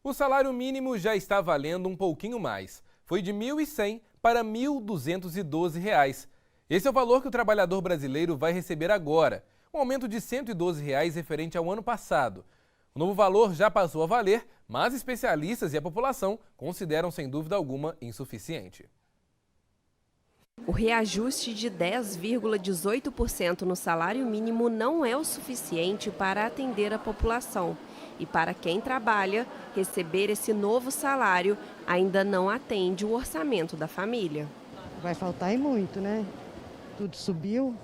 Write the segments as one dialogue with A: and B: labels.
A: O salário mínimo já está valendo um pouquinho mais. Foi de R$ 1.100 para R$ 1.212. Esse é o valor que o trabalhador brasileiro vai receber agora, um aumento de R$ 112 referente ao ano passado. O novo valor já passou a valer, mas especialistas e a população consideram sem dúvida alguma insuficiente.
B: O reajuste de 10,18% no salário mínimo não é o suficiente para atender a população. E para quem trabalha, receber esse novo salário ainda não atende o orçamento da família.
C: Vai faltar e muito, né? Tudo subiu,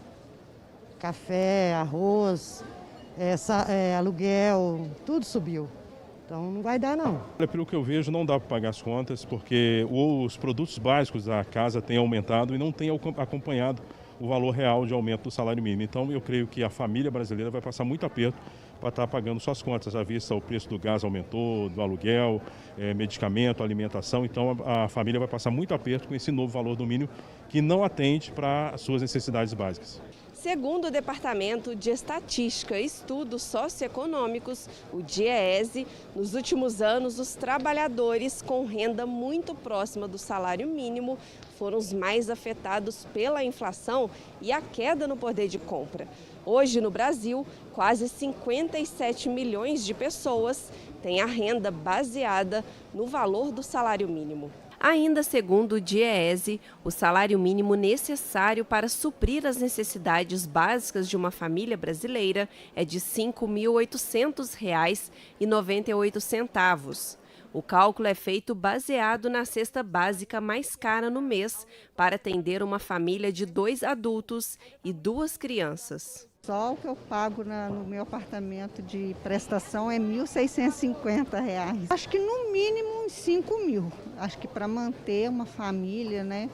C: café, arroz, aluguel, tudo subiu. Então não vai dar não.
D: Pelo que eu vejo, não dá para pagar as contas, porque os produtos básicos da casa têm aumentado e não têm acompanhado o valor real de aumento do salário mínimo. Então eu creio que a família brasileira vai passar muito aperto para estar pagando suas contas. À vista, o preço do gás aumentou, do aluguel, medicamento, alimentação. Então a família vai passar muito aperto com esse novo valor do mínimo que não atende para as suas necessidades básicas.
B: Segundo o Departamento de Estatística e Estudos Socioeconômicos, o DIEESE, nos últimos anos, os trabalhadores com renda muito próxima do salário mínimo foram os mais afetados pela inflação e a queda no poder de compra. Hoje, no Brasil, quase 57 milhões de pessoas têm a renda baseada no valor do salário mínimo. Ainda segundo o DIEESE, o salário mínimo necessário para suprir as necessidades básicas de uma família brasileira é de R$ 5.800,98. O cálculo é feito baseado na cesta básica mais cara no mês para atender uma família de 2 adultos e 2 crianças.
C: Só o que eu pago no meu apartamento de prestação é R$ 1.650. Acho que no mínimo uns 5 mil. Acho que para manter uma família, né,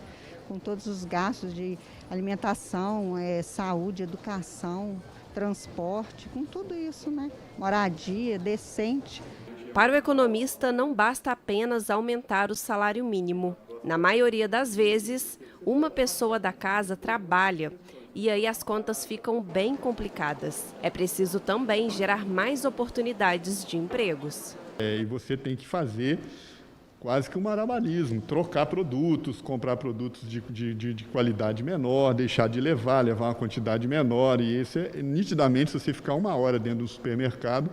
C: com todos os gastos de alimentação, saúde, educação, transporte, com tudo isso, né? Moradia decente.
B: Para o economista, não basta apenas aumentar o salário mínimo. Na maioria das vezes, uma pessoa da casa trabalha. E aí as contas ficam bem complicadas. É preciso também gerar mais oportunidades de empregos.
E: E você tem que fazer quase que um malabarismo, trocar produtos, comprar produtos de qualidade menor, deixar de levar uma quantidade menor. E isso nitidamente, se você ficar 1 hora dentro do supermercado,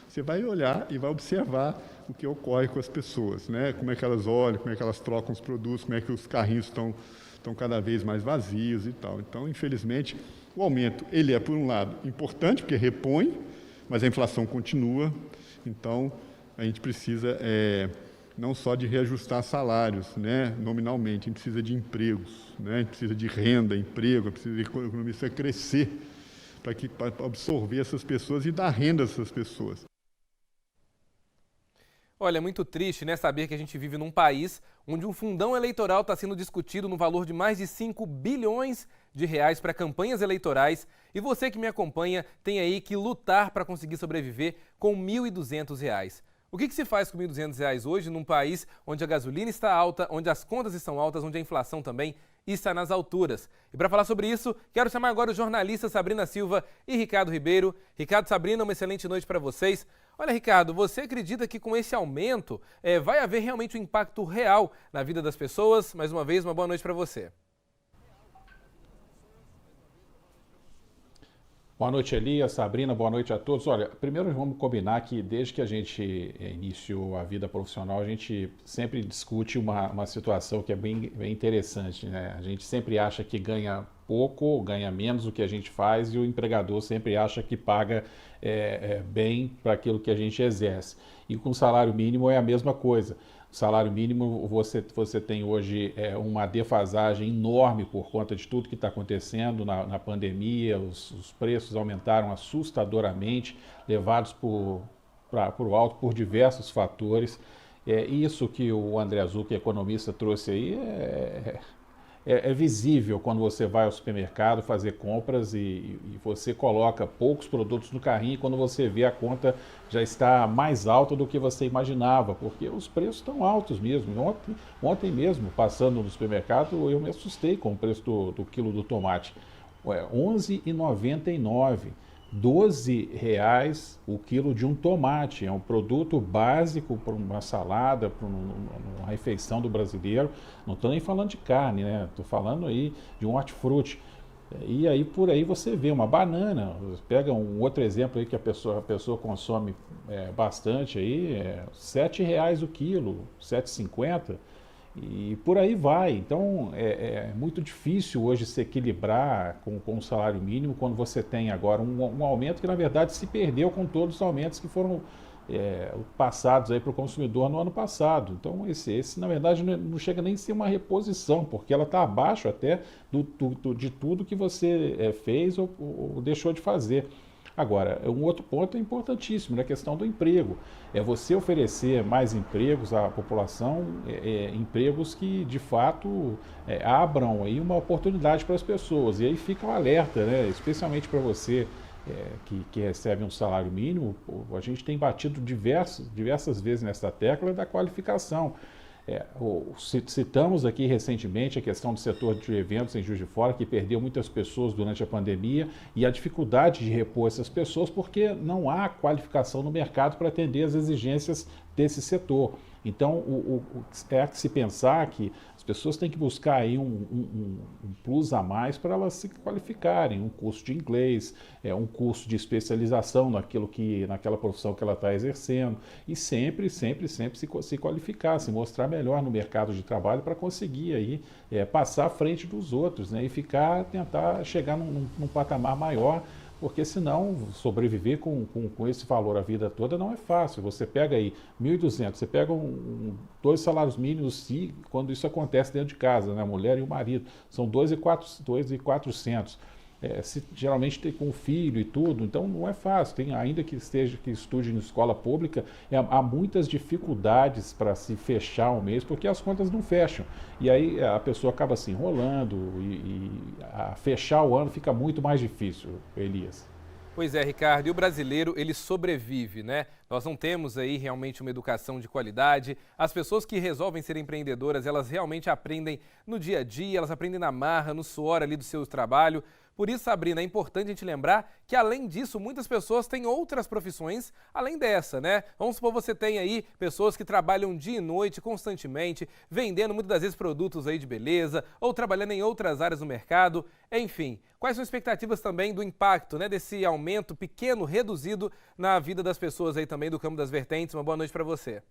E: você vai olhar e vai observar o que ocorre com as pessoas, né? Como é que elas olham, como é que elas trocam os produtos, como é que os carrinhos estão cada vez mais vazios e tal. Então, infelizmente, o aumento, ele é, por um lado, importante, porque repõe, mas a inflação continua. Então, a gente precisa não só de reajustar salários, né, nominalmente, a gente precisa de empregos, né, a gente precisa de renda, emprego, precisa de economia precisa crescer para absorver essas pessoas e dar renda a essas pessoas.
A: Olha, é muito triste, né, saber que a gente vive num país onde um fundão eleitoral está sendo discutido no valor de mais de 5 bilhões de reais para campanhas eleitorais e você que me acompanha tem aí que lutar para conseguir sobreviver com R$ 1.200. O que se faz com R$ 1.200 hoje num país onde a gasolina está alta, onde as contas estão altas, onde a inflação também está nas alturas? E para falar sobre isso, quero chamar agora os jornalistas Sabrina Silva e Ricardo Ribeiro. Ricardo, Sabrina, uma excelente noite para vocês. Olha, Ricardo, você acredita que com esse aumento vai haver realmente um impacto real na vida das pessoas? Mais uma vez, uma boa noite para você.
F: Boa noite, Elias, Sabrina, boa noite a todos. Olha, primeiro vamos combinar que desde que a gente iniciou a vida profissional, a gente sempre discute uma situação que é bem interessante, né? A gente sempre acha que ganha pouco, ganha menos do que a gente faz e o empregador sempre acha que paga bem para aquilo que a gente exerce. E com o salário mínimo é a mesma coisa. O salário mínimo, você tem hoje uma defasagem enorme por conta de tudo que está acontecendo na pandemia, os preços aumentaram assustadoramente, levados para o alto por diversos fatores. Isso que o André Azul, economista, trouxe aí é visível quando você vai ao supermercado fazer compras e você coloca poucos produtos no carrinho e quando você vê a conta já está mais alta do que você imaginava, porque os preços estão altos mesmo. Ontem mesmo, passando no supermercado, eu me assustei com o preço do quilo do tomate. R$ 11,99. R$12 o quilo de um tomate. É um produto básico para uma salada, para uma refeição do brasileiro. Não estou nem falando de carne, né? Estou falando aí de um hortifruti. E aí por aí você vê uma banana. Pega um outro exemplo aí que a pessoa consome bastante aí, R$7 o quilo, R$7,50. E por aí vai. Então é muito difícil hoje se equilibrar com o salário mínimo quando você tem agora um aumento que na verdade se perdeu com todos os aumentos que foram passados aí para o consumidor no ano passado. Então esse na verdade não chega nem a ser uma reposição, porque ela está abaixo até de tudo que você fez ou deixou de fazer. Agora, um outro ponto é importantíssimo, na questão do emprego. É você oferecer mais empregos à população, empregos que, de fato, abram aí uma oportunidade para as pessoas. E aí fica um alerta, né? Especialmente para você que recebe um salário mínimo. A gente tem batido diversas vezes nessa tecla da qualificação. Citamos aqui recentemente a questão do setor de eventos em Juiz de Fora, que perdeu muitas pessoas durante a pandemia, e a dificuldade de repor essas pessoas porque não há qualificação no mercado para atender às exigências desse setor. Então, é que se pensar que as pessoas têm que buscar aí um plus a mais para elas se qualificarem, um curso de inglês, um curso de especialização naquela profissão que ela está exercendo, e sempre se qualificar, se mostrar melhor no mercado de trabalho para conseguir aí passar à frente dos outros, né, e tentar chegar num patamar maior. Porque senão sobreviver com esse valor a vida toda não é fácil. Você pega aí 1.200, você pega 2 salários mínimos quando isso acontece dentro de casa, né? A mulher e o marido, são 2.400. Geralmente tem com o filho e tudo, então não é fácil. Ainda que estude em escola pública, há muitas dificuldades para se fechar o mês, porque as contas não fecham. E aí a pessoa acaba se enrolando e fechar o ano fica muito mais difícil, Elias.
A: Pois é, Ricardo, e o brasileiro, ele sobrevive, né? Nós não temos aí realmente uma educação de qualidade. As pessoas que resolvem ser empreendedoras, elas realmente aprendem no dia a dia, elas aprendem na marra, no suor ali do seu trabalho. Por isso, Sabrina, é importante a gente lembrar que, além disso, muitas pessoas têm outras profissões além dessa, né? Vamos supor, você tem aí pessoas que trabalham dia e noite constantemente, vendendo muitas das vezes produtos aí de beleza, ou trabalhando em outras áreas do mercado. Enfim, quais são as expectativas também do impacto, né, desse aumento pequeno, reduzido na vida das pessoas aí também do campo das vertentes? Uma boa noite para você.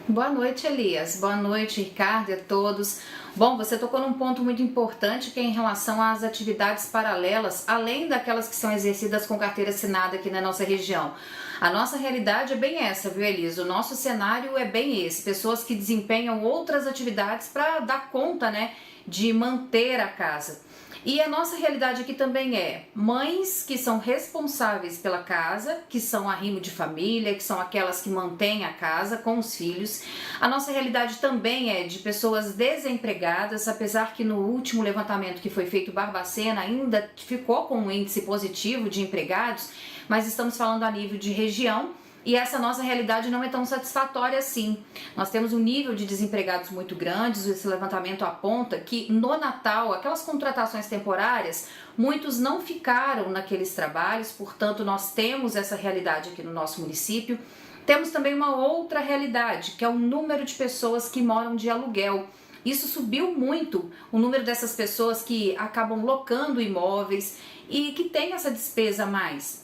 G: Boa noite, Elias. Boa noite, Ricardo e a todos. Bom, você tocou num ponto muito importante que é em relação às atividades paralelas, além daquelas que são exercidas com carteira assinada aqui na nossa região. A nossa realidade é bem essa, viu, Elias? O nosso cenário é bem esse. Pessoas que desempenham outras atividades para dar conta, né, de manter a casa. E a nossa realidade aqui também é mães que são responsáveis pela casa, que são arrimo de família, que são aquelas que mantêm a casa com os filhos. A nossa realidade também é de pessoas desempregadas, apesar que no último levantamento que foi feito em Barbacena ainda ficou com um índice positivo de empregados, mas estamos falando a nível de região. E essa nossa realidade não é tão satisfatória assim. Nós temos um nível de desempregados muito grande. Esse levantamento aponta que no Natal, aquelas contratações temporárias, muitos não ficaram naqueles trabalhos, portanto nós temos essa realidade aqui no nosso município. Temos também uma outra realidade, que é o número de pessoas que moram de aluguel. Isso subiu muito, o número dessas pessoas que acabam locando imóveis e que tem essa despesa a mais.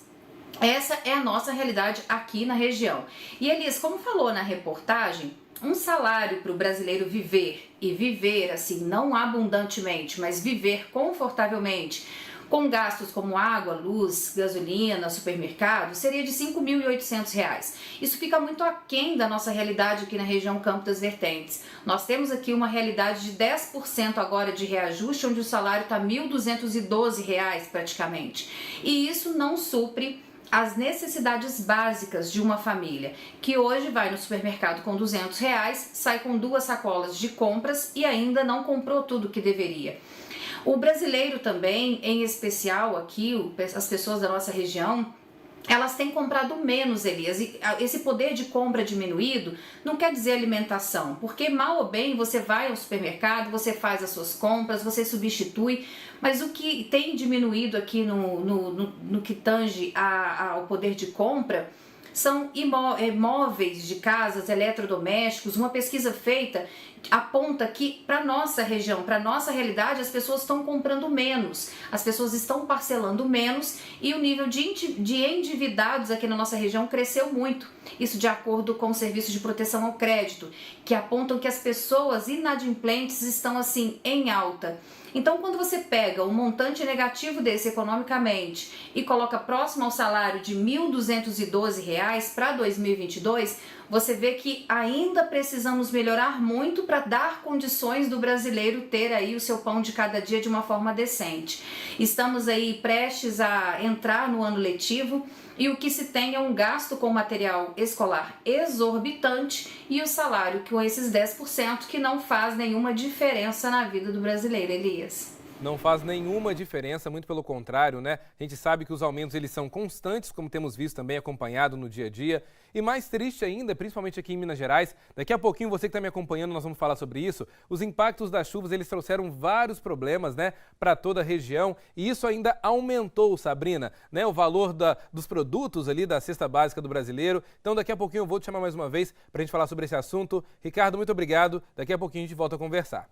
G: Essa é a nossa realidade aqui na região. E Elias, como falou na reportagem, um salário para o brasileiro viver, e viver assim, não abundantemente, mas viver confortavelmente, com gastos como água, luz, gasolina, supermercado, seria de R$ 5.800. Isso fica muito aquém da nossa realidade aqui na região Campo das Vertentes. Nós temos aqui uma realidade de 10% agora de reajuste, onde o salário está R$ 1.212 praticamente. E isso não supre as necessidades básicas de uma família, que hoje vai no supermercado com R$200, sai com 2 sacolas de compras e ainda não comprou tudo que deveria. O brasileiro também, em especial aqui, as pessoas da nossa região, elas têm comprado menos, Elias. E esse poder de compra diminuído não quer dizer alimentação, porque mal ou bem você vai ao supermercado, você faz as suas compras, você substitui, mas o que tem diminuído aqui no que tange ao poder de compra são imóveis de casas, eletrodomésticos. Uma pesquisa feita aponta que para nossa região, para nossa realidade, as pessoas estão comprando menos, as pessoas estão parcelando menos e o nível de endividados aqui na nossa região cresceu muito. Isso de acordo com o Serviço de Proteção ao Crédito, que apontam que as pessoas inadimplentes estão assim em alta. Então, quando você pega um montante negativo desse economicamente e coloca próximo ao salário de R$ 1.212 para 2022, você vê que ainda precisamos melhorar muito para dar condições do brasileiro ter aí o seu pão de cada dia de uma forma decente. Estamos aí prestes a entrar no ano letivo e o que se tem é um gasto com material escolar exorbitante e o salário com esses 10% que não faz nenhuma diferença na vida do brasileiro, Elias.
A: Não faz nenhuma diferença, muito pelo contrário, né? A gente sabe que os aumentos eles são constantes, como temos visto também acompanhado no dia a dia. E mais triste ainda, principalmente aqui em Minas Gerais, daqui a pouquinho você que está me acompanhando, nós vamos falar sobre isso. Os impactos das chuvas, eles trouxeram vários problemas, né, para toda a região. E isso ainda aumentou, Sabrina, né, o valor dos produtos ali da cesta básica do brasileiro. Então daqui a pouquinho eu vou te chamar mais uma vez para a gente falar sobre esse assunto. Ricardo, muito obrigado. Daqui a pouquinho a gente volta a conversar.